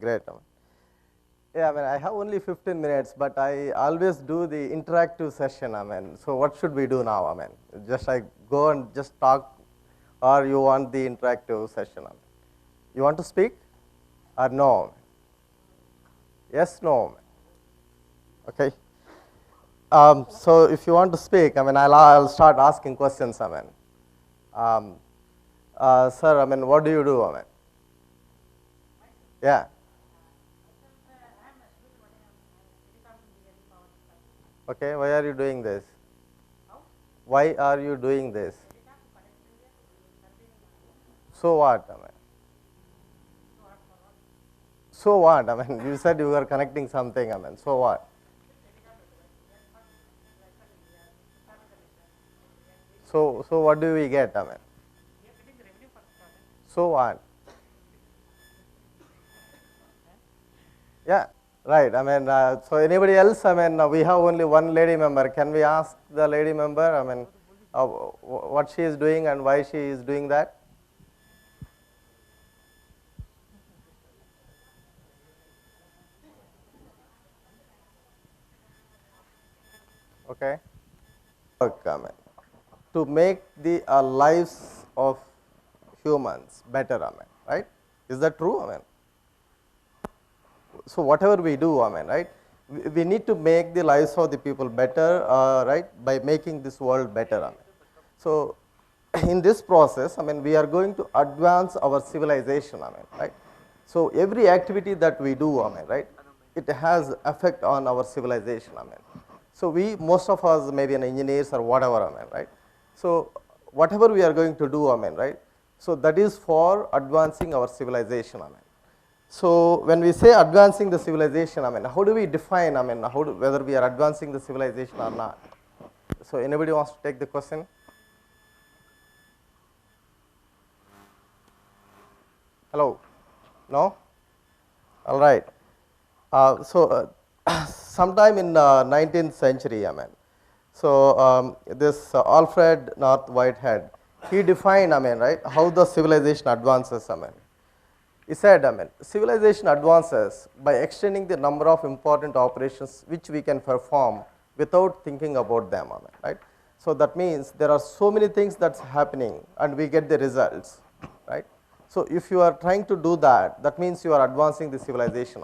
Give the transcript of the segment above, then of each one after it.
great. Yeah, I have only 15 minutes, but I always do the interactive session. So what should we do now? Just I go and just talk, or you want the interactive session? You want to speak, or no? Yes, no. Okay. So if you want to speak, I'll start asking questions. Sir, what do you do? Yeah. Okay, why are you doing this? Why are you doing this? So what? So what? You said you were connecting something. So what? So what do we get? So what? Yeah, right. So anybody else? We have only one lady member. Can we ask the lady member? What she is doing and why she is doing that? Okay. Work, to make the lives of humans better. Right? Is that true? So whatever we do, right? We need to make the lives of the people better, right? By making this world better. So in this process, we are going to advance our civilization. Right? So every activity that we do, right? It has effect on our civilization. So most of us may be an engineers or whatever. Right? So whatever we are going to do, right? So that is for advancing our civilization. So when we say advancing the civilization, how do we define, whether we are advancing the civilization or not? So anybody wants to take the question? Hello? No? All right. Sometime in 19th century, so this Alfred Whitehead, he defined, right, how the civilization advances, He said, civilization advances by extending the number of important operations which we can perform without thinking about them, right? So that means there are so many things that's happening and we get the results, right? So if you are trying to do that, that means you are advancing the civilization,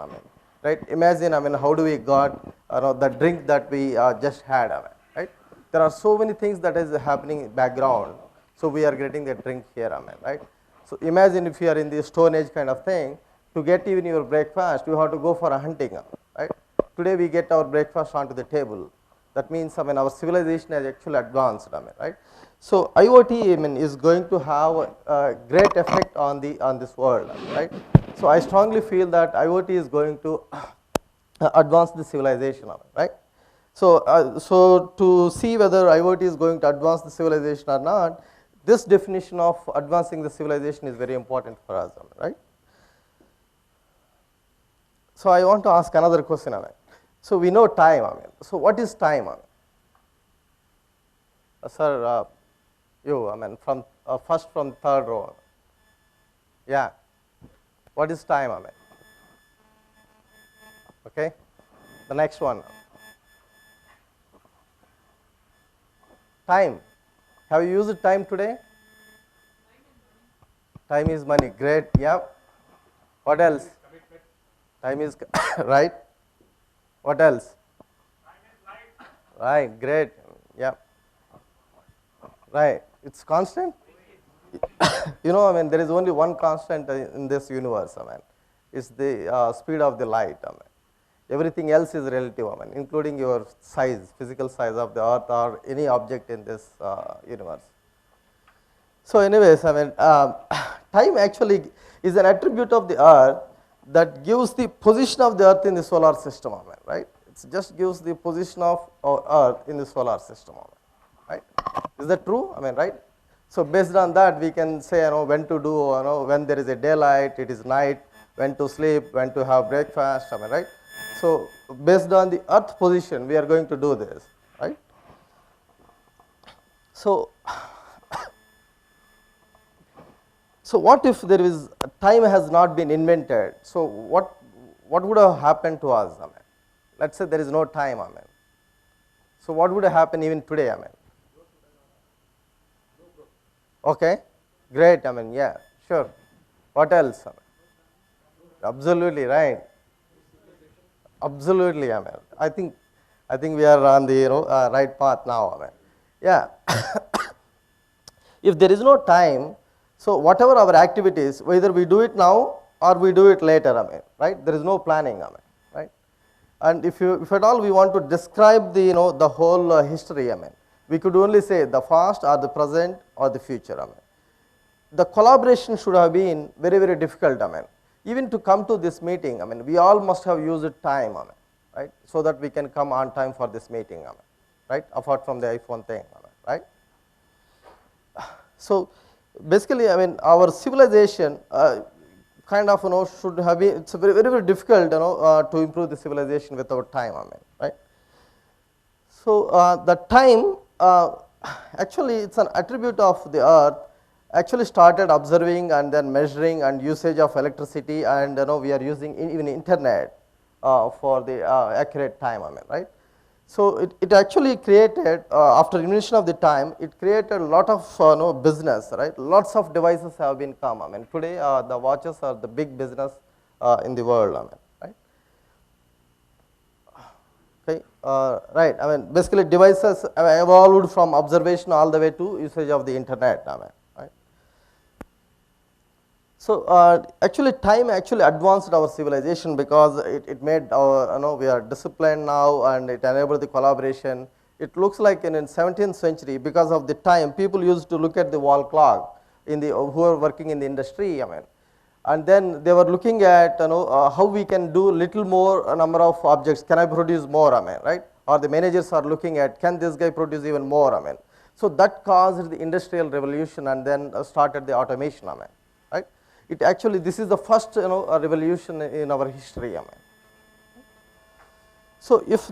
right? Imagine, how do we got the drink that we just had, right? There are so many things that is happening in background, so we are getting the drink here, right? So imagine if you are in the Stone Age kind of thing, to get even your breakfast, you have to go for a hunting, right? Today we get our breakfast onto the table. That means, our civilization has actually advanced, right? So IoT, is going to have a great effect on this world, right? So I strongly feel that IoT is going to advance the civilization, right? So to see whether IoT is going to advance the civilization or not, this definition of advancing the civilization is very important for us, right? So I want to ask another question. So we know time. So what is time? Sir, you, from first from third row. Yeah. What is time? Okay. The next one. Time. Have you used time today? Time is money. Great. Yeah. What else? Time is right. What else? Right. Great. Yeah. Right. It's constant. There is only one constant in this universe. It's the speed of the light. Everything else is relative, including your size, physical size of the earth or any object in this universe. So anyways, time actually is an attribute of the earth that gives the position of the earth in the solar system, right? It just gives the position of our earth in the solar system, right? Is that true? Right? So based on that, we can say, when to do, when there is a daylight, it is night, when to sleep, when to have breakfast, right? So based on the earth position, we are going to do this, right? So what if there is time has not been invented? So what would have happened to us? I mean, let's say there is no time. I mean, so what would have happened even today? I mean, okay, great. I mean, yeah, sure. What else? I mean, absolutely right. Absolutely. I mean, I think we are on the right path now. I mean, yeah. If there is no time, so whatever our activities, whether we do it now or we do it later, I mean, right? There is no planning, I mean, right? And if at all we want to describe the the whole history, I mean, we could only say the past or the present or the future, I mean. The collaboration should have been very, very difficult, I mean. Even to come to this meeting, I mean, we all must have used time, I mean, right? So that we can come on time for this meeting, I mean, right? Apart from the iPhone thing, I mean, right? So basically, I mean, our civilization kind of should have been. It's very, very, very difficult to improve the civilization without time. I mean, right? So the time actually it's an attribute of the earth. Actually started observing and then measuring and usage of electricity, and we are using even internet for the accurate time. I mean, right? So it actually created, after invention of the time, it created a lot of business, right? Lots of devices have been come. I mean, today the watches are the big business in the world. I mean, right? Okay, right. I mean, basically devices evolved from observation all the way to usage of the internet. I mean, right? So actually, time actually advanced our civilization because it made our we are disciplined now, and it enabled the collaboration. It looks like in 17th century, because of the time, people used to look at the wall clock in the who are working in the industry. I mean, and then they were looking at how we can do little more number of objects. Can I produce more? I mean, right? Or the managers are looking at, can this guy produce even more? I mean, so that caused the industrial revolution, and then started the automation. I mean, right? It actually, this is the first a revolution in our history. I mean. So if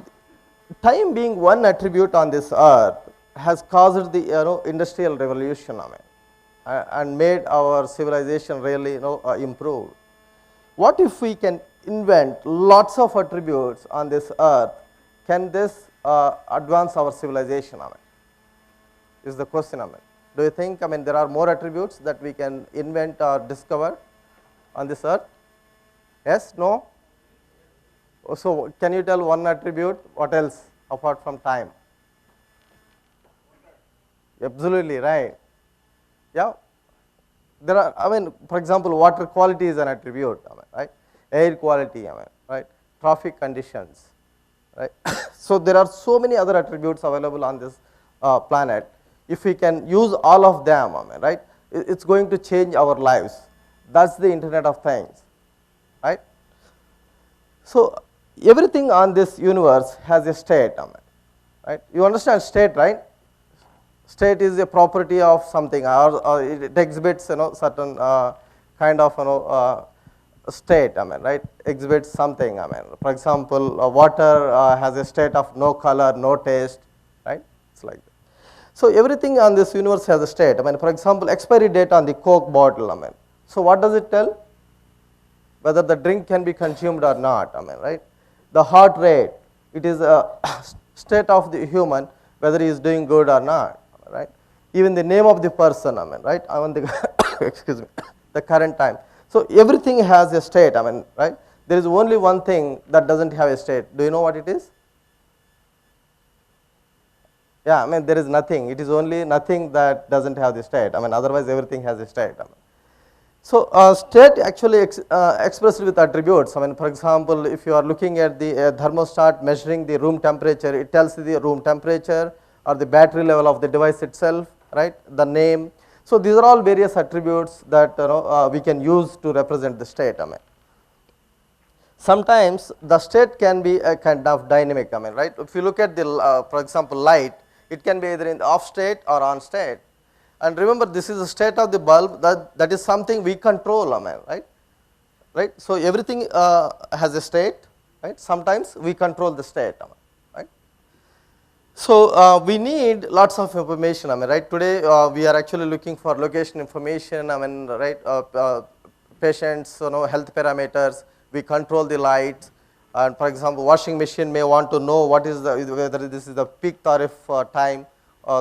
time being one attribute on this earth has caused the industrial revolution, I mean, and made our civilization really improved. What if we can invent lots of attributes on this earth? Can this advance our civilization? I mean, is the question. I mean, do you think, I mean, there are more attributes that we can invent or discover on this earth? Yes? No? So can you tell one attribute? What else apart from time? Absolutely right. Yeah. There are, I mean, for example, water quality is an attribute, I mean, right? Air quality, I mean, right? Traffic conditions, right? So there are so many other attributes available on this planet. If we can use all of them, I mean, right, it's going to change our lives. That's the Internet of Things, right? So everything on this universe has a state, I mean, right? You understand state, right? State is a property of something, or it exhibits certain kind of state, I mean, right? Exhibits something, I mean. For example, water has a state of no color, no taste, right? It's like that. So everything on this universe has a state. I mean, for example, expiry date on the Coke bottle, I mean. So what does it tell? Whether the drink can be consumed or not, I mean, right? The heart rate, it is a state of the human, whether he is doing good or not, right? Even the name of the person, I mean, right? I mean, excuse me, the current time. So everything has a state, I mean, right? There is only one thing that doesn't have a state. Do you know what it is? Yeah, I mean, there is nothing. It is only nothing that doesn't have the state. I mean, otherwise everything has a state. I mean. So state actually expressed with attributes. I mean, for example, if you are looking at the thermostat measuring the room temperature, it tells the room temperature or the battery level of the device itself, right? The name. So these are all various attributes that we can use to represent the state. I mean, sometimes the state can be a kind of dynamic. I mean, right? If you look at the, for example, light, it can be either in the off state or on state. And remember, this is the state of the bulb. That is something we control. I mean, right? Right. So everything has a state. Right. Sometimes we control the state. I mean, right. So we need lots of information. I mean, right. Today we are actually looking for location information. I mean, right. Patients, health parameters. we control the lights. And for example, washing machine may want to know what is whether this is the peak tariff time,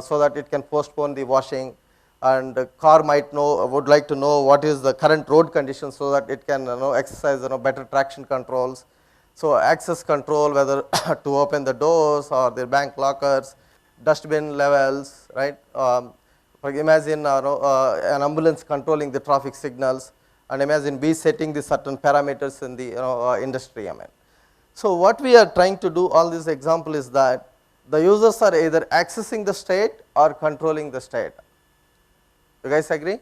so that it can postpone the washing. And the car would like to know what is the current road conditions, so that it can exercise better traction controls. So access control, whether to open the doors or the bank lockers, dustbin levels, right? Imagine an ambulance controlling the traffic signals, and imagine we setting the certain parameters in the industry. So what we are trying to do, all this example is that the users are either accessing the state or controlling the state. You guys agree?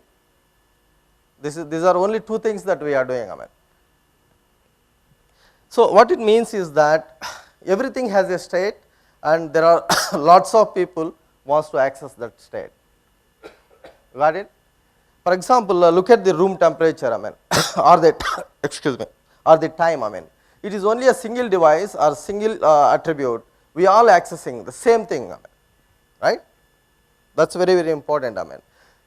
These are only two things that we are doing. So what it means is that everything has a state, and there are lots of people wants to access that state. Got it? For example, look at the room temperature, or the excuse me, or the time. It is only a single device or single attribute. We all accessing the same thing, right? That's very, very important.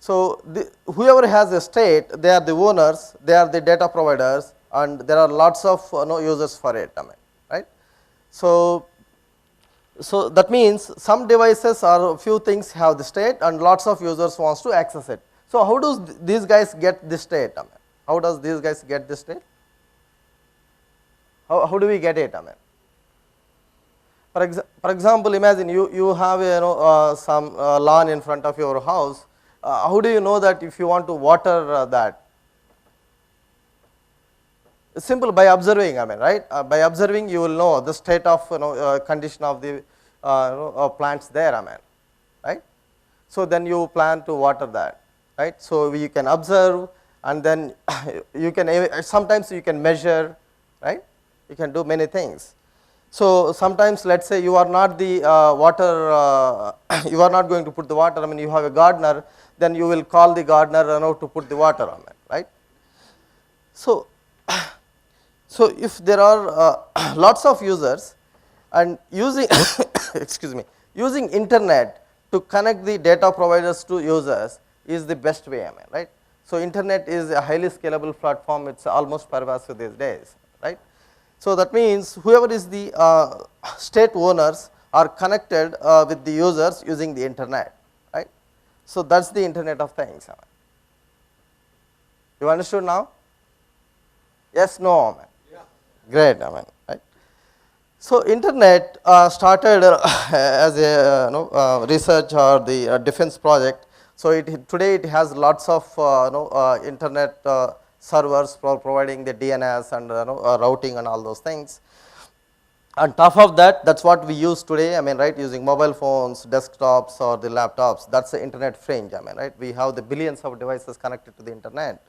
So whoever has a state, they are the owners, they are the data providers, and there are lots of users for it. Right? So that means some devices or few things have the state, and lots of users wants to access it. So how does these guys get this state? How does these guys get this state? How do we get it? For example, imagine you have some lawn in front of your house. How do you know that if you want to water that? It's simple, by observing. Right? By observing, you will know the state of condition of the plants there. Right? So then you plan to water that. Right? So you can observe, and then you can sometimes you can measure. Right? You can do many things. So sometimes, let's say you are not the you are not going to put the water. You have a gardener, then you will call the gardener to put the water on it, right? So if there are lots of users, and using excuse me, using internet to connect the data providers to users is the best way, right? So internet is a highly scalable platform. It's almost pervasive these days, right? So that means whoever is the state owners are connected with the users using the internet, right? So that's the Internet of Things. You understood now? Yes, no? Yeah. Great, right? So internet started as a research or the defense project. So today it has lots of internet servers for providing the DNS and routing and all those things. On top of that, that's what we use today, right, using mobile phones, desktops or the laptops. That's the internet fringe, right? We have the billions of devices connected to the internet.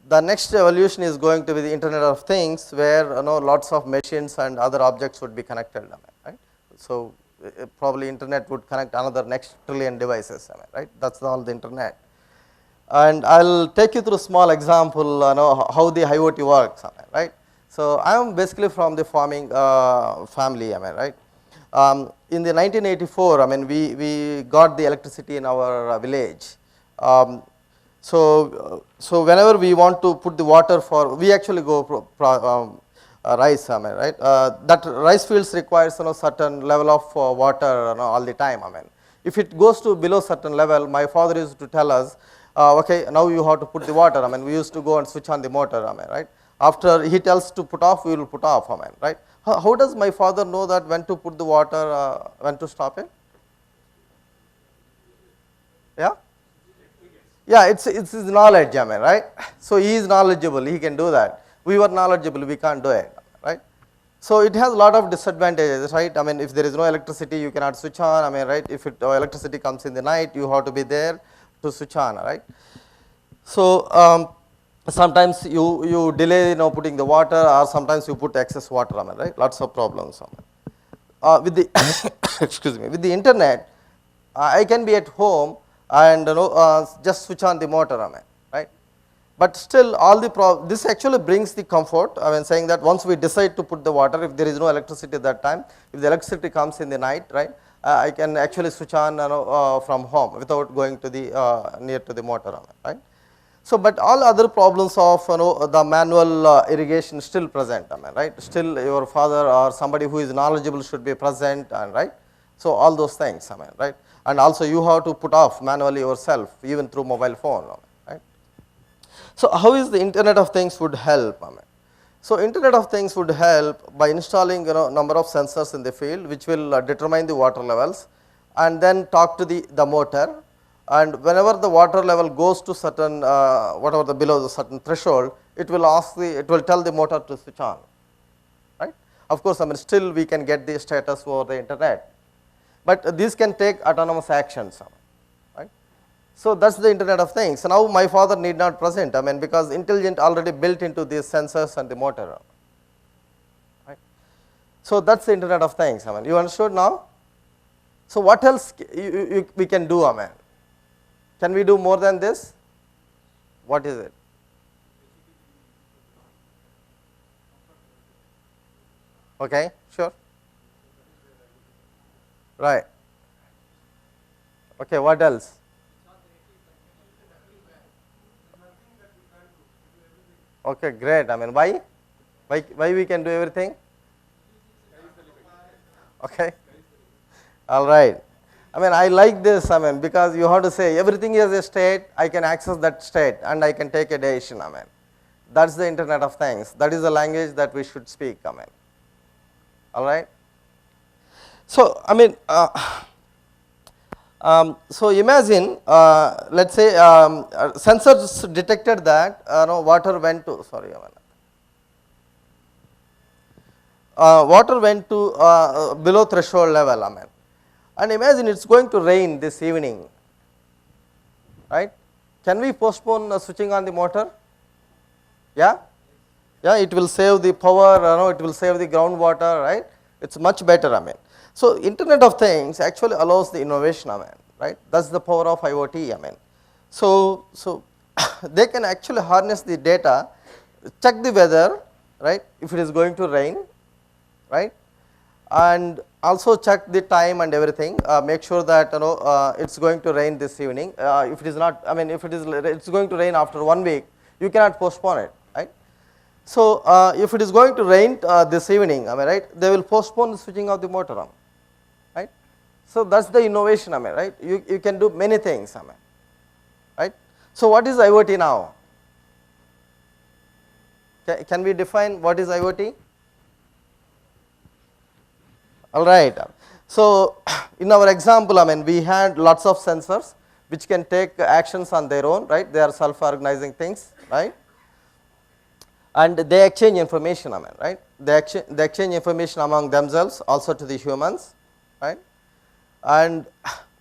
The next evolution is going to be the Internet of Things, where lots of machines and other objects would be connected, right? So probably internet would connect another next trillion devices, right? That's all the internet. And I'll take you through a small example, how the IoT works, right? So I am basically from the farming family, right? In the 1984, we got the electricity in our village. So whenever we want to put the water for, we actually go rice, right? That rice fields requires certain level of water all the time. If it goes to below certain level, my father used to tell us, okay, now you have to put the water. We used to go and switch on the motor, right? After he tells to put off, we will put off, right? How does my father know that when to put the water, when to stop it? Yeah? Yeah, it's his knowledge, right? So he is knowledgeable, he can do that. We were knowledgeable, we can't do it, right? So it has a lot of disadvantages, right? If there is no electricity, you cannot switch on, right? If electricity comes in the night, you have to be there to switch on, right? So sometimes you delay putting the water, or sometimes you put excess water, right? Lots of problems. With the excuse me, with the internet, I can be at home and just switch on the motor, right? But still, all the this actually brings the comfort. Saying that once we decide to put the water, if there is no electricity at that time, if the electricity comes in the night, right, I can actually switch on from home without going to the near to the motor, right? So, but all other problems of the manual irrigation still present, I mean, right? Still your father or somebody who is knowledgeable should be present, and right. So all those things, I mean, right? And also you have to put off manually yourself, even through mobile phone, right? So how is the Internet of Things would help, I mean? So Internet of Things would help by installing number of sensors in the field, which will determine the water levels, and then talk to the motor, and whenever the water level goes to certain whatever the below the certain threshold, it will tell the motor to switch on, right? Of course, I mean, still we can get the status over the internet, but these can take autonomous actions, right? So that's the Internet of Things. So now my father need not present, I mean, because intelligent already built into these sensors and the motor, right? So that's the Internet of Things, I mean, you understood now? So what else we can do, I mean? Can we do more than this? What is it? Okay, sure. Right. Okay, what else? Okay, great. I mean, why? Why we can do everything? Okay. All right. I mean, I like this, I mean, because you have to say everything is a state, I can access that state and I can take a decision, I mean. That's the Internet of Things. That is the language that we should speak, I mean. All right. So, I mean, so imagine, let's say sensors detected that water went to, sorry, water went to below threshold level, I mean. And imagine it's going to rain this evening, right? Can we postpone switching on the motor? Yeah? Yeah, it will save the power, it will save the groundwater, right? It's much better, I mean. So Internet of Things actually allows the innovation, I mean, right? That's the power of IoT, I mean. So they can actually harness the data, check the weather, right? If it is going to rain, right? And also check the time and everything, make sure that it's going to rain this evening. If it is not, I mean, if it's going to rain after 1 week, you cannot postpone it, right? So if it is going to rain this evening, am I right? They will postpone the switching of the motor on, right? So that's the innovation, am I right? You can do many things, am I right? So what is IoT now? Can we define what is IoT? All right. So in our example, I mean, we had lots of sensors which can take actions on their own, right? They are self-organizing things, right? And they exchange information, I mean, right? They exchange information among themselves, also to the humans, right? And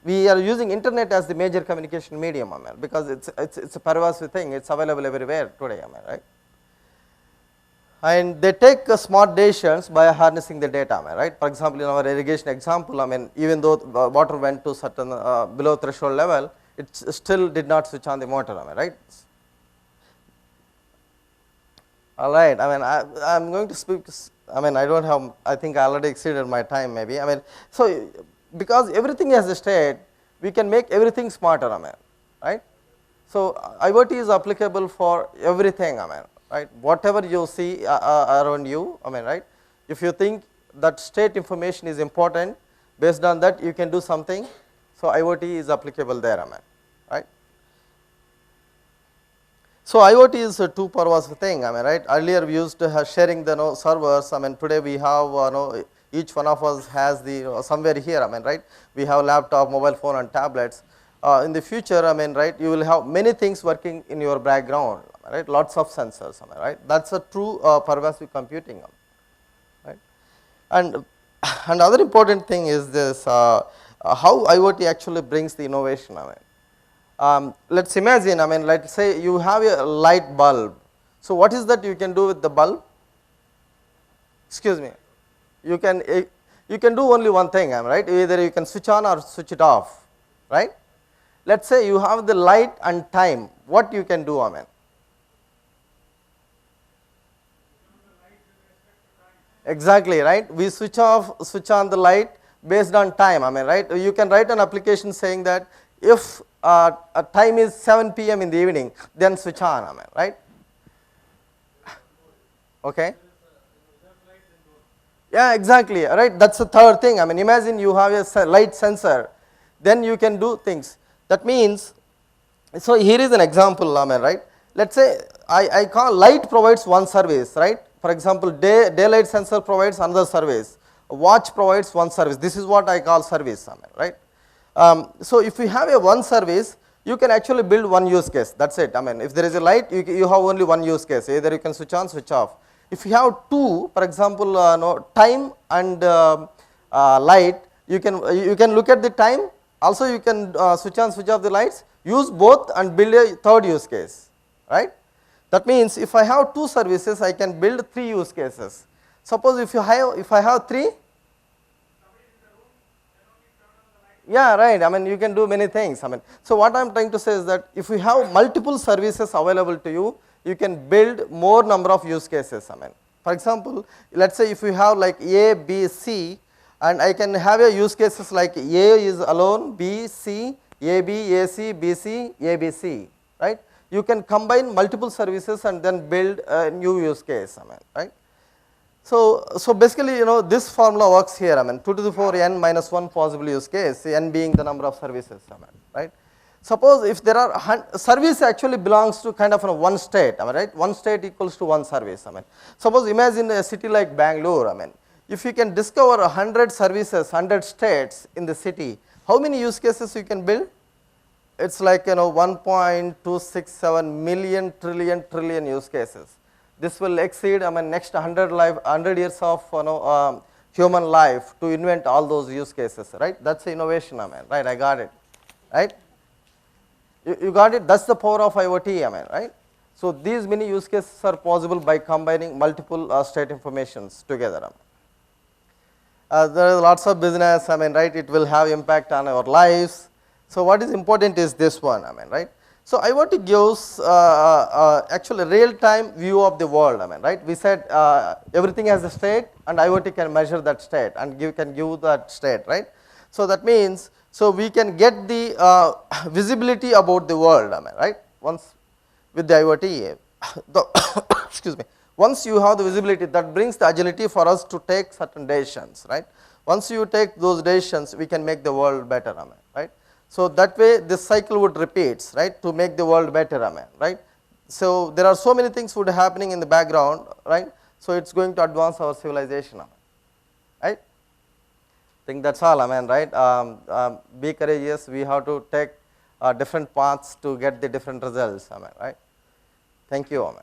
we are using internet as the major communication medium, I mean, because it's a pervasive thing. It's available everywhere today, I mean, right? And they take smart decisions by harnessing the data, right? For example, in our irrigation example, I mean, even though the water went to certain below threshold level, it still did not switch on the motor, right? All right. I mean, I'm going to speak. I mean, I don't have. I think I already exceeded my time. Maybe. I mean, so because everything has a state, we can make everything smarter. I mean, right? So IoT is applicable for everything. I mean. Right, whatever you see around you, I mean, right, if you think that state information is important, based on that you can do something, so IoT is applicable there, I mean, right. So IoT is a two pervasive thing, I mean, right. Earlier we used to have sharing the servers, I mean, today we have each one of us has the somewhere here, I mean, right, we have laptop, mobile phone and tablets. In the future, I mean, right, you will have many things working in your background, right, lots of sensors, right, that's a true pervasive computing, right. And another important thing is this, how IoT actually brings the innovation, I mean. Let's imagine, I mean, let's say you have a light bulb. So what is that you can do with the bulb? Excuse me. You can do only one thing, right? Either you can switch on or switch it off, right? Let's say you have the light and time. What you can do, I mean? Exactly, right? We switch on the light based on time, I mean, right? You can write an application saying that If a time is 7 p.m. in the evening, then switch on, I mean, right? Okay. Yeah, exactly, right? That's the third thing. I mean, imagine you have a light sensor, then you can do things. That means, so here is an example, I mean, right? Let's say I call light provides one service, right? For example, daylight sensor provides another service. A watch provides one service. This is what I call service, I mean, right? So if you have a one service, you can actually build one use case. That's it. I mean, if there is a light, you have only one use case. Either you can switch on, switch off. If you have two, for example, no, time and light, you can look at the time. Also, you can switch on, switch off the lights. Use both and build a third use case, right? That means if I have two services, I can build three use cases. Suppose if I have three. Yeah, right. I mean, you can do many things. I mean, so what I'm trying to say is that if you have multiple services available to you, you can build more number of use cases. I mean, for example, let's say if you have like A, B, C, and I can have a use cases like A is alone, B, C, AB, AC, BC, ABC, right? You can combine multiple services and then build a new use case. I mean, right? So basically, this formula works here. I mean, 2 to the 4 n minus 1 possible use case, n being the number of services. I mean, right? Suppose if there are service actually belongs to kind of one state. I mean, right? One state equals to one service. I mean, suppose imagine a city like Bangalore. I mean, if you can discover 100 services, 100 states in the city, how many use cases you can build? It's like 1.267 million trillion use cases. This will exceed, I mean, next 100 years of human life to invent all those use cases, right? That's innovation, I mean, right? I got it, right? You got it? That's the power of IoT, I mean, right? So these many use cases are possible by combining multiple state informations together. There is lots of business, I mean, right? It will have impact on our lives. So what is important is this one, I mean, right? So IoT gives actually real-time view of the world. I mean, right? We said everything has a state, and IoT can measure that state and can give that state, right? So that means we can get the visibility about the world. I mean, right? Once with the IoT, excuse me. Once you have the visibility, that brings the agility for us to take certain decisions, right? Once you take those decisions, we can make the world better. I mean, right? So that way this cycle would repeat, right, to make the world better, I mean, right. So there are so many things would happening in the background, right. So it's going to advance our civilization, right. I think that's all, I mean, right. Be courageous. We have to take different paths to get the different results, I mean, right. Thank you, I mean.